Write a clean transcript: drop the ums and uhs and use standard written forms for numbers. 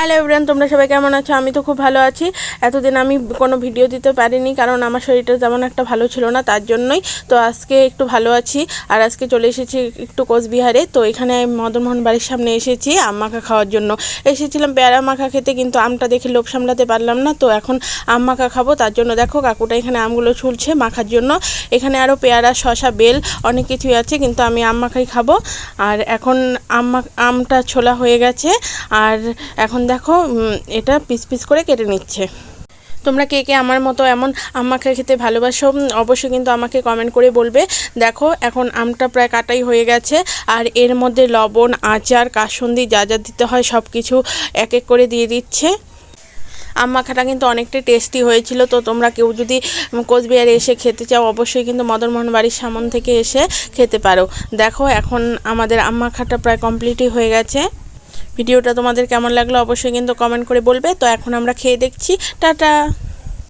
Hello everyone, তোমরা সবাই কেমন আছো? আমি তো খুব ভালো আছি। এতদিন আমি কোনো ভিডিও দিতে পারিনি, কারণ আমার শরীরটা তেমন একটা ভালো ছিল না, তার জন্যই। তো আজকে একটু ভালো আছি। আর আজকে চলে এসেছি একটু কোচবিহারে। তো এখানে মদনমোহন বাড়ির সামনে এসেছি আম মাখা খাওয়ার জন্য। এসেছিলাম পেয়ারা মাখা খেতে, কিন্তু আমটা দেখে লোভ সামলাতে পারলাম না। তো এখন আম মাখা খাবো, তার জন্য দেখো কাকুটা এখানে আমগুলো ছুলছে মাখার জন্য। এখানে আরও পেয়ারা, শসা, বেল অনেক কিছুই আছে, কিন্তু আমি আম মাখাই খাবো। আর এখন আমটা ছোলা হয়ে গেছে। আর এখন দেখো এটা পিস পিস করে কেটে নিচ্ছে। তোমরা কে কে আমার মতো এমন আম মাখা খেতে ভালোবাসো অবশ্যই কিন্তু আমাকে কমেন্ট করে বলবে। দেখো এখন আমটা প্রায় কাটাই হয়ে গেছে, আর এর মধ্যে লবণ, আচার, কাসুন্দি যা যা দিতে হয় সব কিছু এক এক করে দিয়ে দিচ্ছে। আম মাখাটা কিন্তু অনেকটাই টেস্টি হয়েছিল। তো তোমরা কেউ যদি কোচবিহারে এসে খেতে চাও অবশ্যই কিন্তু মদনমোহন বাড়ির সামন থেকে এসে খেতে পারো। দেখো এখন আমাদের আম মাখাটা প্রায় কমপ্লিটই হয়ে গেছে। ভিডিওটা তোমাদের কেমন লাগলো অবশ্যই কিন্তু কমেন্ট করে বলবে। তো এখন আমরা খেয়ে দেখছি। টাটা।